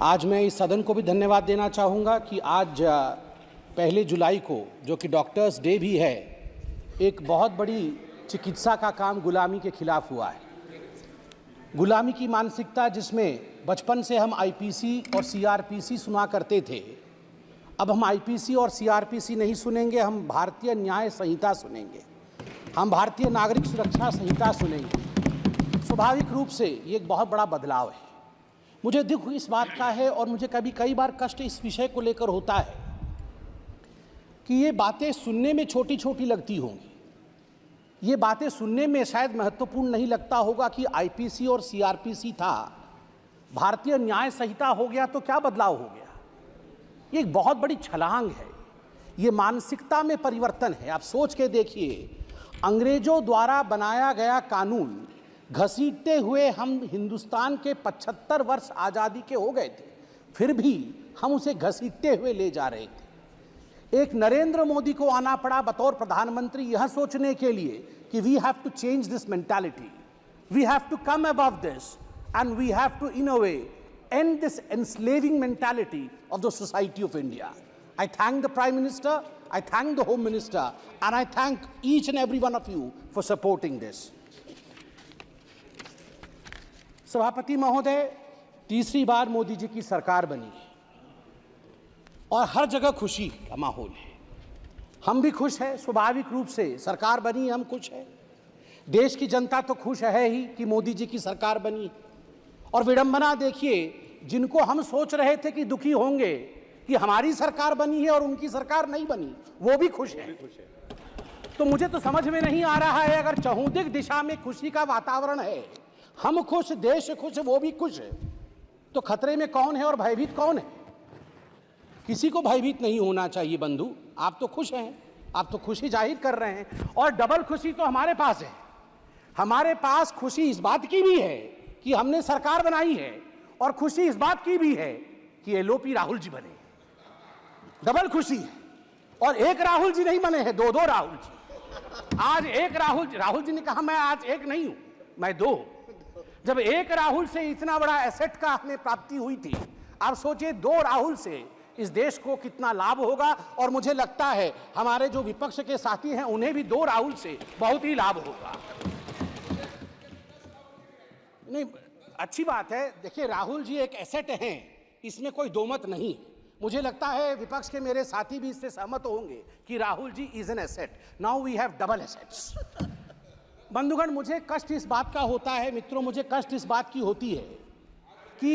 आज मैं इस सदन को भी धन्यवाद देना चाहूँगा कि आज 1 जुलाई को, जो कि डॉक्टर्स डे भी है, एक बहुत बड़ी चिकित्सा का काम गुलामी के खिलाफ हुआ है। गुलामी की मानसिकता जिसमें बचपन से हम आईपीसी और सीआरपीसी सुना करते थे, अब हम आईपीसी और सीआरपीसी नहीं सुनेंगे, हम भारतीय न्याय संहिता सुनेंगे, हम भारतीय नागरिक सुरक्षा संहिता सुनेंगे। स्वाभाविक रूप से ये एक बहुत बड़ा बदलाव है। मुझे दुख इस बात का है और मुझे कई बार कष्ट इस विषय को लेकर होता है कि ये बातें सुनने में छोटी छोटी लगती होंगी, ये बातें सुनने में शायद महत्वपूर्ण नहीं लगता होगा कि आईपीसी और सीआरपीसी था, भारतीय न्याय संहिता हो गया तो क्या बदलाव हो गया। ये एक बहुत बड़ी छलांग है, ये मानसिकता में परिवर्तन है। आप सोच के देखिए, अंग्रेजों द्वारा बनाया गया कानून घसीटते हुए हम हिंदुस्तान के 75 वर्ष आज़ादी के हो गए थे, फिर भी हम उसे घसीटते हुए ले जा रहे थे। एक नरेंद्र मोदी को आना पड़ा बतौर प्रधानमंत्री यह सोचने के लिए कि we have to change this mentality, we have to come above this and we have to in a way end this enslaving mentality of the society of India. I thank the Prime Minister, I thank the Home Minister, and I thank each and every one of you for supporting this. सभापति महोदय, तीसरी बार मोदी जी की सरकार बनी है और हर जगह खुशी का माहौल है। हम भी खुश हैं, स्वाभाविक रूप से सरकार बनी, हम खुश हैं। देश की जनता तो खुश है ही कि मोदी जी की सरकार बनी है। और विडंबना देखिए, जिनको हम सोच रहे थे कि दुखी होंगे कि हमारी सरकार बनी है और उनकी सरकार नहीं बनी, वो भी खुश है। तो मुझे तो समझ में नहीं आ रहा है, अगर चहुंदिक दिशा में खुशी का वातावरण है, हम खुश, देश खुश, वो भी खुश है, तो खतरे में कौन है और भयभीत कौन है? किसी को भयभीत नहीं होना चाहिए बंधु। आप तो खुश हैं, आप तो खुशी जाहिर कर रहे हैं, और डबल खुशी तो हमारे पास है। हमारे पास खुशी इस बात की भी है कि हमने सरकार बनाई है, और खुशी इस बात की भी है कि एलओपी राहुल जी बने। डबल खुशी है। और एक राहुल जी नहीं बने हैं, दो राहुल जी। आज एक राहुल जी ने कहा मैं आज एक नहीं हूं, मैं दो। जब एक राहुल से इतना बड़ा एसेट का हमें प्राप्ति हुई थी, आप सोचिए 2 राहुल से इस देश को कितना लाभ होगा। और मुझे लगता है हमारे जो विपक्ष के साथी हैं उन्हें भी 2 राहुल से बहुत ही लाभ होगा। नहीं, अच्छी बात है। देखिए, राहुल जी एक एसेट हैं, इसमें कोई दो मत नहीं। मुझे लगता है विपक्ष के मेरे साथी भी इससे सहमत होंगे कि Rahul ji is an asset. Now we have double assets. बंधुगण, मुझे कष्ट इस बात का होता है, मित्रों, मुझे कष्ट इस बात की होती है कि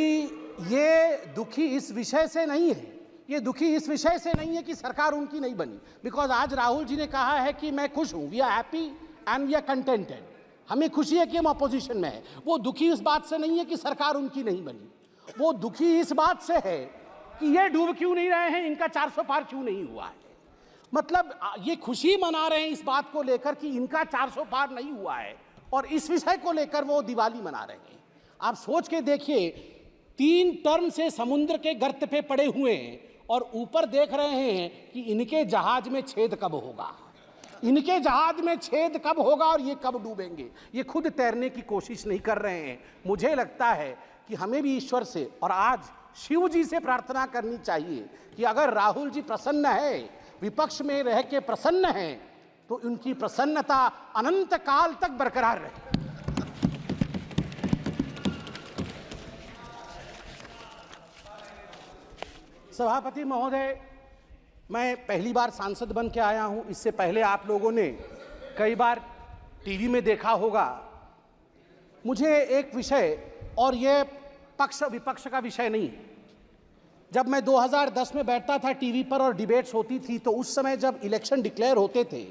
ये दुखी इस विषय से नहीं है, ये दुखी इस विषय से नहीं है कि सरकार उनकी नहीं बनी। बिकॉज आज राहुल जी ने कहा है कि मैं खुश हूं, we are happy and we are contented. हमें खुशी है कि हम अपोजिशन में है। वो दुखी इस बात से नहीं है कि सरकार उनकी नहीं बनी, वो दुखी इस बात से है कि ये डूब क्यों नहीं रहे हैं, इनका 400 पार क्यों नहीं हुआ है। मतलब ये खुशी मना रहे हैं इस बात को लेकर कि इनका 400 पार नहीं हुआ है, और इस विषय को लेकर वो दिवाली मना रहे हैं। आप सोच के देखिए, 3 टर्म से समुद्र के गर्त पे पड़े हुए हैं और ऊपर देख रहे हैं कि इनके जहाज में छेद कब होगा, इनके जहाज में छेद कब होगा और ये कब डूबेंगे। ये खुद तैरने की कोशिश नहीं कर रहे हैं। मुझे लगता है कि हमें भी ईश्वर से और आज शिव जी से प्रार्थना करनी चाहिए कि अगर राहुल जी प्रसन्न है, विपक्ष में रह के प्रसन्न है, तो उनकी प्रसन्नता अनंत काल तक बरकरार रहे। सभापति महोदय, मैं पहली बार सांसद बन के आया हूं। इससे पहले आप लोगों ने कई बार टीवी में देखा होगा। मुझे एक विषय, और ये पक्ष विपक्ष का विषय नहीं है, जब मैं 2010 में बैठता था टीवी पर और डिबेट्स होती थी, तो उस समय जब इलेक्शन डिक्लेयर होते थे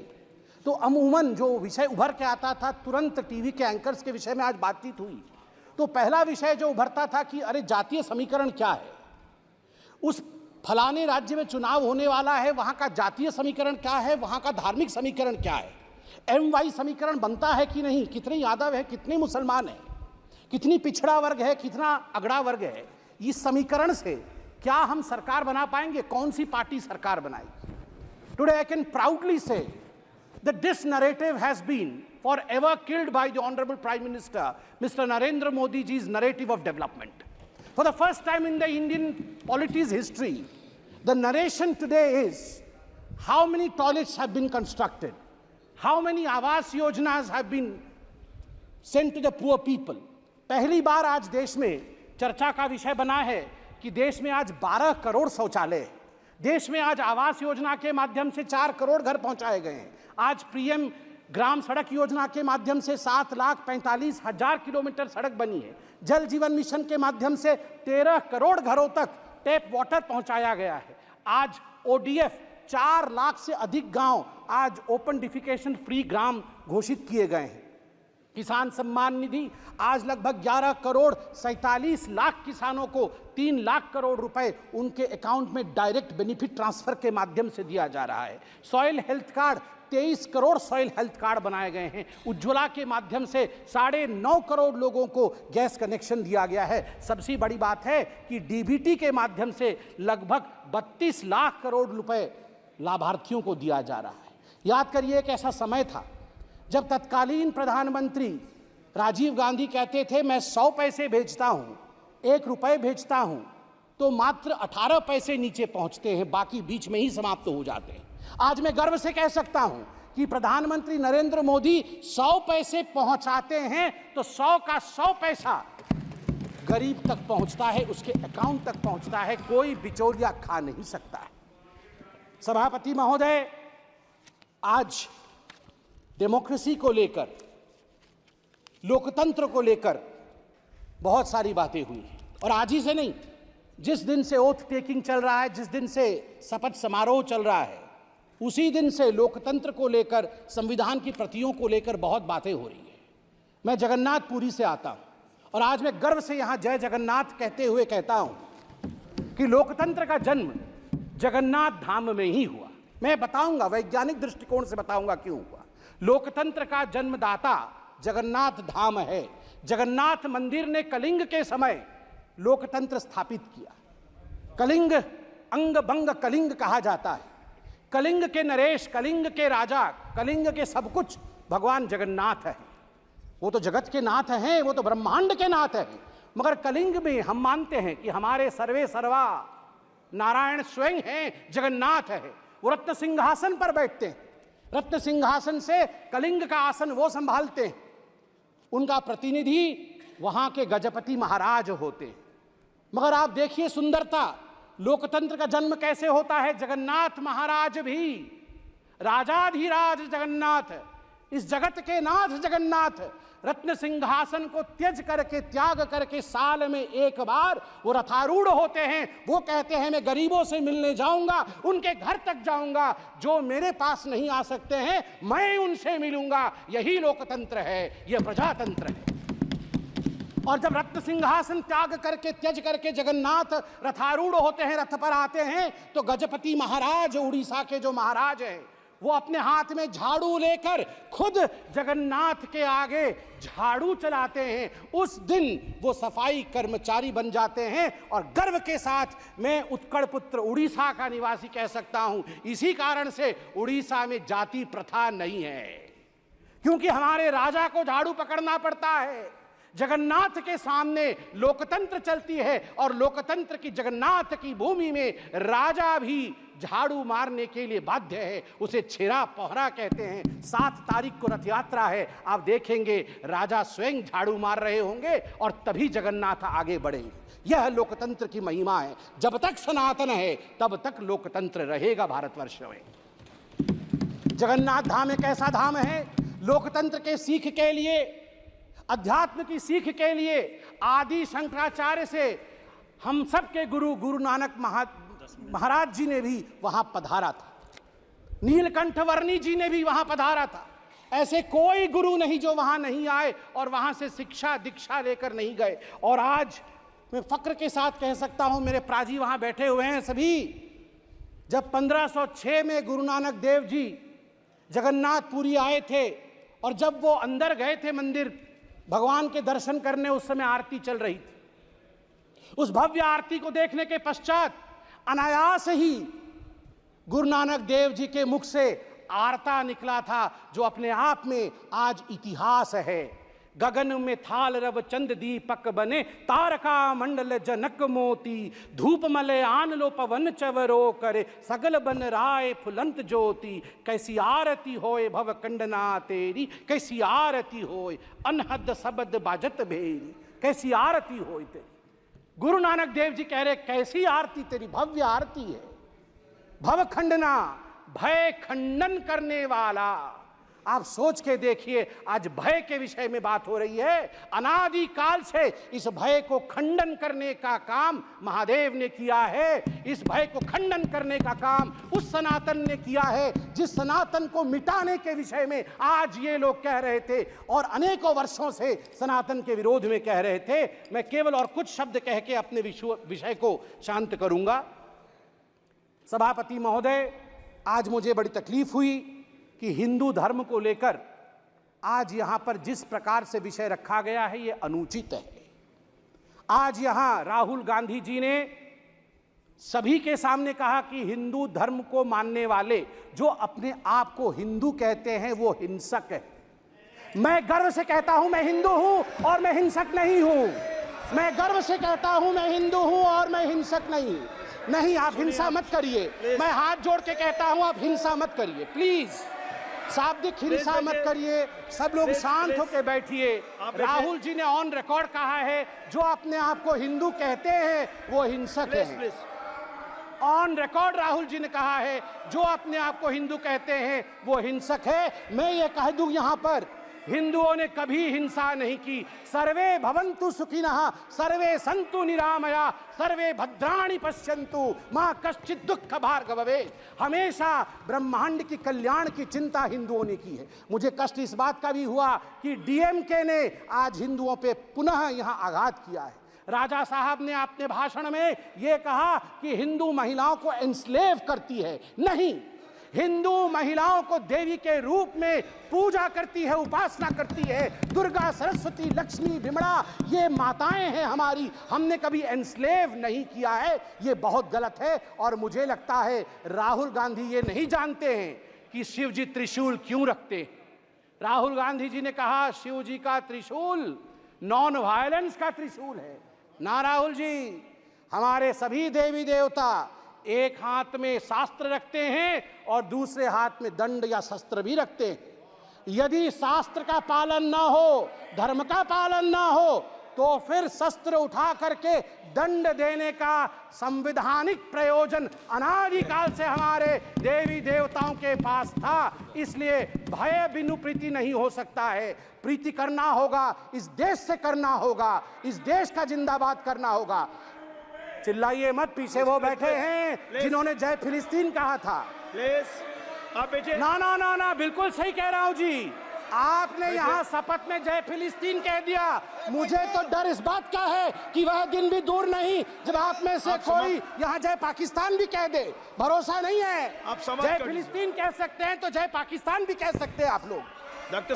तो अमूमन जो विषय उभर के आता था, तुरंत टीवी के एंकर्स के विषय में आज बातचीत हुई तो पहला विषय जो उभरता था कि अरे जातीय समीकरण क्या है, उस फलाने राज्य में चुनाव होने वाला है, वहाँ का जातीय समीकरण क्या है, वहाँ का धार्मिक समीकरण क्या है, MY समीकरण बनता है कि नहीं, कितने यादव है, कितने मुसलमान है, कितनी पिछड़ा वर्ग है, कितना अगड़ा वर्ग है। इस समीकरण से क्या हम सरकार बना पाएंगे, कौन सी पार्टी सरकार बनाएगी। टुडे आई कैन प्राउडली से that this narrative has been forever killed by the Honorable Prime Minister, Mr. Narendra Modi ji's narrative of development. For the first time in the Indian polity's history, the narration today is how many toilets have been constructed, how many Awas Yojanas have been sent to the poor people. पहली बार आज देश में चर्चा का विषय बना है कि देश में आज 12 करोड़ शौचालय है। देश में आज आवास योजना के माध्यम से 4 करोड़ घर पहुंचाए गए हैं। आज पीएम ग्राम सड़क योजना के माध्यम से 7,45,000 किलोमीटर सड़क बनी है। जल जीवन मिशन के माध्यम से 13 करोड़ घरों तक टैप वाटर पहुंचाया गया है। आज ओडीएफ 4 लाख से अधिक गांव आज ओपन डिफिकेशन फ्री ग्राम घोषित किए गए हैं। किसान सम्मान निधि आज लगभग 11 करोड़ 47 लाख किसानों को 3 लाख करोड़ रुपए उनके अकाउंट में डायरेक्ट बेनिफिट ट्रांसफर के माध्यम से दिया जा रहा है। Soil health card 23 crore soil health card बनाए गए हैं। उज्ज्वला के माध्यम से 9.5 करोड़ लोगों को गैस कनेक्शन दिया गया है। सबसे बड़ी बात है कि डीबीटी के माध्यम से लगभग 32 लाख करोड़ रुपए लाभार्थियों को दिया जा रहा है। याद करिए एक ऐसा समय था जब तत्कालीन प्रधानमंत्री राजीव गांधी कहते थे मैं 100 पैसे भेजता हूं, 1 रुपए भेजता हूं, तो मात्र 18 पैसे नीचे पहुंचते हैं, बाकी बीच में ही समाप्त हो जाते हैं। आज मैं गर्व से कह सकता हूं कि प्रधानमंत्री नरेंद्र मोदी 100 पैसे पहुंचाते हैं तो 100 का 100 पैसा गरीब तक पहुंचता है, उसके अकाउंट तक पहुंचता है, कोई बिचौलिया खा नहीं सकता है। सभापति महोदय, आज डेमोक्रेसी को लेकर, लोकतंत्र को लेकर बहुत सारी बातें हुई हैं और आज ही से नहीं, जिस दिन से ओथ टेकिंग चल रहा है, जिस दिन से शपथ समारोह चल रहा है, उसी दिन से लोकतंत्र को लेकर, संविधान की प्रतियों को लेकर बहुत बातें हो रही हैं। मैं जगन्नाथपुरी से आता हूं और आज मैं गर्व से यहां जय जगन्नाथ कहते हुए कहता हूं कि लोकतंत्र का जन्म जगन्नाथ धाम में ही हुआ। मैं बताऊंगा, वैज्ञानिक दृष्टिकोण से बताऊंगा क्यों हुआ। लोकतंत्र का जन्मदाता जगन्नाथ धाम है। जगन्नाथ मंदिर ने कलिंग के समय लोकतंत्र स्थापित किया। कलिंग अंग बंग कलिंग कहा जाता है। कलिंग के नरेश, कलिंग के राजा, कलिंग के सब कुछ भगवान जगन्नाथ है। वो तो जगत के नाथ हैं, वो तो ब्रह्मांड के नाथ हैं, मगर कलिंग में हम मानते हैं कि हमारे सर्वे सर्वा नारायण स्वयं हैं, जगन्नाथ है। वो रत्न सिंहासन पर बैठते हैं। रत्न सिंहासन से कलिंग का आसन वो संभालते हैं। उनका प्रतिनिधि वहां के गजपति महाराज होते हैं। मगर आप देखिए सुंदरता, लोकतंत्र का जन्म कैसे होता है। जगन्नाथ महाराज भी राजाधिराज जगन्नाथ, इस जगत के नाथ जगन्नाथ, रत्न सिंहासन को त्याग करके साल में एक बार वो रथारूढ़ होते हैं। वो कहते हैं मैं गरीबों से मिलने जाऊंगा, उनके घर तक जाऊंगा, जो मेरे पास नहीं आ सकते हैं मैं उनसे मिलूंगा। यही लोकतंत्र है, यह प्रजातंत्र है। और जब रत्न सिंहासन त्यज करके जगन्नाथ रथारूढ़ होते हैं, रथ पर आते हैं, तो गजपति महाराज, उड़ीसा के जो महाराज हैं, वो अपने हाथ में झाड़ू लेकर खुद जगन्नाथ के आगे झाड़ू चलाते हैं। उस दिन वो सफाई कर्मचारी बन जाते हैं। और गर्व के साथ मैं उत्कल पुत्र उड़ीसा का निवासी कह सकता हूं, इसी कारण से उड़ीसा में जाति प्रथा नहीं है, क्योंकि हमारे राजा को झाड़ू पकड़ना पड़ता है। जगन्नाथ के सामने लोकतंत्र चलती है और लोकतंत्र की जगन्नाथ की भूमि में राजा भी झाड़ू मारने के लिए बाध्य है। उसे छेरा पहरा कहते हैं। 7 तारीख को रथ यात्रा है, आप देखेंगे राजा स्वयं झाड़ू मार रहे होंगे और तभी जगन्नाथ आगे बढ़ेंगे। यह लोकतंत्र की महिमा है। जब तक सनातन है तब तक लोकतंत्र रहेगा भारतवर्ष में। जगन्नाथ धाम एक ऐसा धाम है, लोकतंत्र के सीख के लिए, अध्यात्म की सीख के लिए आदि शंकराचार्य से हम सब के गुरु नानक महाराज जी ने भी वहां पधारा था। नीलकंठ वर्णी जी ने भी वहां पधारा था। ऐसे कोई गुरु नहीं जो वहां नहीं आए और वहां से शिक्षा दीक्षा लेकर नहीं गए। और आज मैं फक्र के साथ कह सकता हूं, मेरे प्राजी वहां बैठे हुए हैं सभी, जब 1506 में गुरु नानक देव जी जगन्नाथपुरी आए थे और जब वो अंदर गए थे मंदिर भगवान के दर्शन करने, उस समय आरती चल रही थी। उस भव्य आरती को देखने के पश्चात अनायास ही गुरु नानक देव जी के मुख से आरता निकला था, जो अपने आप में आज इतिहास है। गगन में थाल रव चंद दीपक बने, तारका मंडल जनक मोती, धूप मले आन लो पवन चवरो करे, सगल बन राय फुलंत ज्योति। कैसी आरती होए भव कंडना तेरी, कैसी आरती होए अनहद शब्द बाजत भेरी, कैसी आरती होए तेरी। गुरु नानक देव जी कह रहे कैसी आरती तेरी, भव्य आरती है। भव खंडना, भय खंडन करने वाला। आप सोच के देखिए, आज भय के विषय में बात हो रही है। अनादि काल से इस भय को खंडन करने का काम महादेव ने किया है। इस भय को खंडन करने का काम उस सनातन ने किया है, जिस सनातन को मिटाने के विषय में आज ये लोग कह रहे थे और अनेकों वर्षों से सनातन के विरोध में कह रहे थे। मैं केवल और कुछ शब्द कह के अपने विषय को शांत करूंगा। सभापति महोदय, आज मुझे बड़ी तकलीफ हुई कि हिंदू धर्म को लेकर आज यहां पर जिस प्रकार से विषय रखा गया है, ये अनुचित है। आज यहां राहुल गांधी जी ने सभी के सामने कहा कि हिंदू धर्म को मानने वाले जो अपने आप को हिंदू कहते हैं वो हिंसक है। मैं गर्व से कहता हूं मैं हिंदू हूं और मैं हिंसक नहीं हूं। मैं गर्व से कहता हूं मैं हिंदू हूं और मैं हिंसक नहीं। आप हिंसा मत करिए। मैं हाथ जोड़ के कहता हूं आप हिंसा मत करिए, प्लीज। शाब्दिक हिंसा मत करिए। सब लोग शांत होकर बैठिए। राहुल जी ने ऑन रिकॉर्ड कहा है जो अपने आप को हिंदू कहते हैं वो हिंसक है। ऑन रिकॉर्ड राहुल जी ने कहा है जो अपने आप को हिंदू कहते हैं वो हिंसक है। मैं ये कह दूं यहां पर, हिंदुओं ने कभी हिंसा नहीं की। सर्वे भवन्तु सुखिनः, सर्वे सन्तु निरामया, सर्वे भद्राणि पश्यन्तु, मां कश्चित् दुःख भाग् भवेत्। हमेशा ब्रह्मांड की कल्याण की चिंता हिंदुओं ने की है। मुझे कष्ट इस बात का भी हुआ कि डीएमके ने आज हिंदुओं पे पुनः यहां आघात किया है। राजा साहब ने अपने भाषण में यह कहा कि हिंदू महिलाओं को एंस्लेव करती है। नहीं, हिंदू महिलाओं को देवी के रूप में पूजा करती है, उपासना करती है। दुर्गा, सरस्वती, लक्ष्मी, विमला ये माताएं हैं हमारी। हमने कभी एंस्लेव नहीं किया है। ये बहुत गलत है। और मुझे लगता है राहुल गांधी ये नहीं जानते हैं कि शिव जी त्रिशूल क्यों रखते हैं। राहुल गांधी जी ने कहा शिव जी का त्रिशूल नॉन वायलेंस का त्रिशूल है। ना राहुल जी, हमारे सभी देवी देवता एक हाथ में शास्त्र रखते हैं और दूसरे हाथ में दंड या शस्त्र भी रखते हैं। यदि शास्त्र का पालन ना हो, धर्म का पालन ना हो, तो फिर शस्त्र उठा करके दंड देने का संवैधानिक प्रयोजन अनादिकाल से हमारे देवी देवताओं के पास था। इसलिए भय बिनु प्रीति नहीं हो सकता है। प्रीति करना होगा, इस देश से करना होगा, इस देश का जिंदाबाद करना होगा। चिल्लाइए मत, पीछे वो बैठे हैं जिन्होंने जय फिलिस्तीन कहा था। आप बैठे। ना, बिल्कुल सही कह रहा हूं जी। आपने यहाँ शपथ में जय फिलिस्तीन कह दिया। मुझे तो डर इस बात का है कि वह दिन भी दूर नहीं जब आप में से कोई यहाँ जय पाकिस्तान भी कह दे। भरोसा नहीं है। जय फिलिस्तीन कह सकते हैं तो जय पाकिस्तान भी कह सकते हैं आप लोग।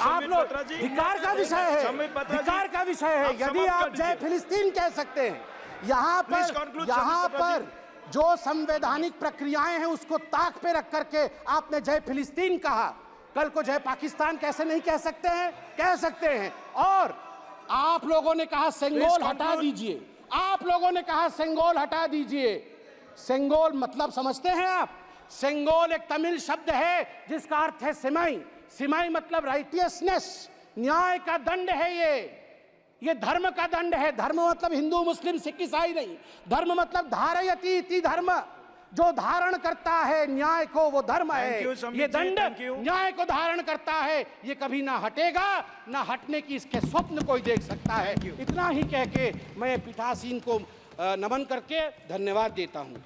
आप लोग धिक्कार का विषय है, धिक्कार का विषय है। यदि आप जय फिलिस्तीन कह सकते हैं, यहाँ पर जो संवैधानिक प्रक्रियाएं हैं उसको ताक पे रख करके आपने जय फिलिस्तीन कहा, कल को जय पाकिस्तान कैसे नहीं कह सकते हैं? कह सकते हैं। और आप लोगों ने कहा सेंगोल हटा दीजिए। आप लोगों ने कहा सेंगोल हटा दीजिए। सेंगोल मतलब समझते हैं आप? सेंगोल एक तमिल शब्द है जिसका अर्थ है सिमाई। सिमाई मतलब राइटियसनेस, न्याय का दंड है। ये धर्म का दंड है। धर्म मतलब हिंदू, मुस्लिम, सिख, ईसाई नहीं। धर्म मतलब धारयति इति धर्म, जो धारण करता है न्याय को वो धर्म है। ये दंड न्याय को धारण करता है। ये कभी ना हटेगा, ना हटने की इसके स्वप्न कोई देख सकता है। इतना ही कह के मैं पीठासीन को नमन करके धन्यवाद देता हूं।